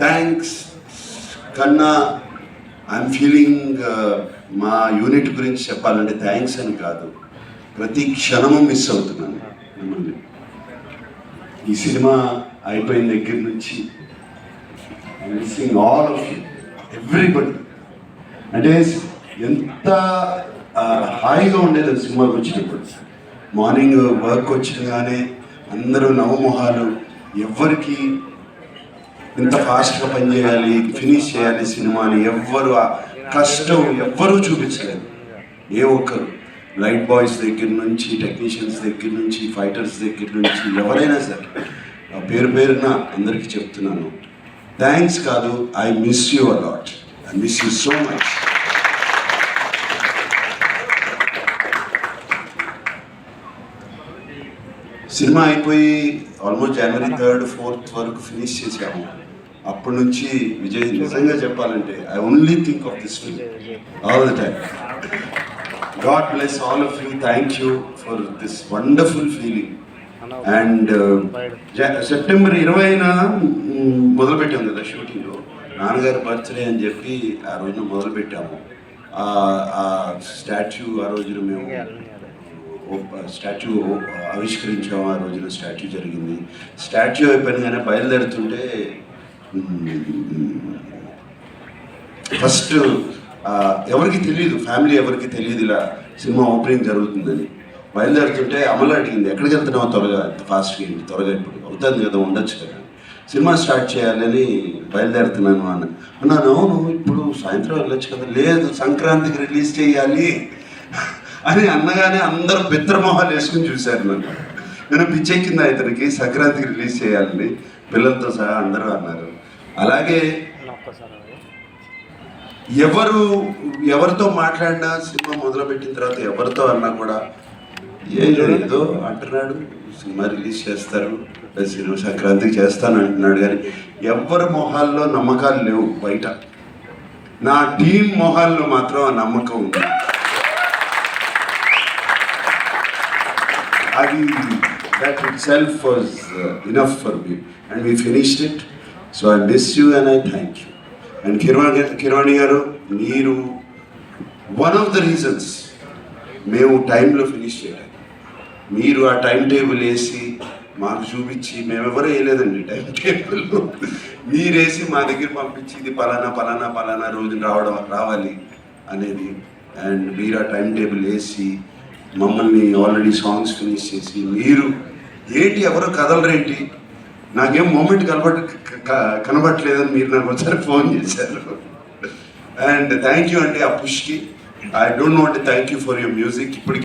Thanks కన్నా I'm feeling మా unit గురించి చెప్పాలంటే థ్యాంక్స్ అని కాదు, ప్రతి క్షణము మిస్ అవుతున్నాను మిమ్మల్ని. ఈ సినిమా అయిపోయిన దగ్గర నుంచి missing all of you, everybody. అంటే ఎంత హాయిగా ఉండేది సినిమాకి వచ్చినప్పుడు. మార్నింగ్ వర్క్ వచ్చినగానే అందరూ నవమొహాలు, ఎవ్వరికి ఇంత ఫాస్ట్గా పనిచేయాలి, ఫినిష్ చేయాలి సినిమాని ఎవ్వరు కష్టం ఎవ్వరూ చూపించలేదు. ఏ ఒక్కరు, లైట్ బాయ్స్ దగ్గర నుంచి, టెక్నీషియన్స్ దగ్గర నుంచి, ఫైటర్స్ దగ్గర నుంచి, ఎవరైనా సరే పేరు పేరున అందరికీ చెప్తున్నాను, థ్యాంక్స్ కాదు, I miss you a lot, I miss you so much. Cinema అయిపోయి ఆల్మోస్ట్ జనవరి 3rd 4th వరకు ఫినిష్ చేసాము. అప్పటి నుంచి విజయ్, నిజంగా చెప్పాలంటే I only think of this film all the time. God bless all of you, thank you for this wonderful feeling. And September 20న మొదలుపెట్టాం కదా షూటింగ్. నాన్నగారి బర్త్డే అని చెప్పి ఆ రోజున మొదలుపెట్టాము. ఆ స్టాచ్యూ ఆ రోజున మేము స్టాచ్యూ ఆవిష్కరించాము. ఆ రోజున స్టాచ్యూ జరిగింది. స్టాచ్యూ అయిపోయినగానే బయలుదేరుతుంటే ఫస్ట్ ఎవరికి తెలియదు, ఫ్యామిలీ ఎవరికి తెలియదు ఇలా సినిమా ఓపెనింగ్ జరుగుతుందని. బయలుదేరుతుంటే అమలు అడిగింది, ఎక్కడికి వెళ్తున్నావు త్వరగా, ఫాస్ట్గా ఏంటి త్వరగా, ఇప్పుడు అవుతుంది కదా, ఉండొచ్చు కదా, సినిమా స్టార్ట్ చేయాలని బయలుదేరుతున్నాను అన్నాను. అవును, ఇప్పుడు సాయంత్రం వెళ్ళొచ్చు కదా. లేదు, సంక్రాంతికి రిలీజ్ చేయాలి అని అన్నగానే అందరూ బిత్రమొహాలు వేసుకుని చూశారు నన్ను. నేను పిచ్చెక్కింది ఇతనికి, సంక్రాంతికి రిలీజ్ చేయాలని పిల్లలతో సహా అందరూ అన్నారు. అలాగే ఎవరితో మాట్లాడినా సినిమా మొదలుపెట్టిన తర్వాత ఎవరితో అన్నా కూడా ఏదో అంటున్నాడు, సినిమా రిలీజ్ చేస్తారు, సినిమా సంక్రాంతికి చేస్తాను అంటున్నాడు, కానీ ఎవరి మొహాల్లో నమ్మకాలు లేవు బయట. నా టీం మొహాల్లో మాత్రం ఆ నమ్మకం ఉంది. అది that itself was enough for me, and we finished it, so I miss you and I thank you. And Kirwani garu, మీరు one of the reasons మేము టైంలో ఫినిష్ చేయలేదు. మీరు ఆ టైం టేబుల్ వేసి మాకు చూపించి, మేమెవరూ వేయలేదండి టైం టేబుల్, మీరు వేసి మా దగ్గర పంపించి ఇది పలానా పలానా పలానా రోజున రావాలి అనేది. అండ్ మీరు ఆ టైం టేబుల్ వేసి మమ్మల్ని ఆల్రెడీ సాంగ్స్ ఫినిష్ చేసి, మీరు ఏంటి ఎవరో కదలరేంటి, నాకేం మూమెంట్ కనబట్టలేదని మీరు నాకు ఒకసారి ఫోన్ చేశారు. అండ్ థ్యాంక్ యూ అండి ఆ పుష్కి. I don't want to thank you for your music. ఇప్పటికి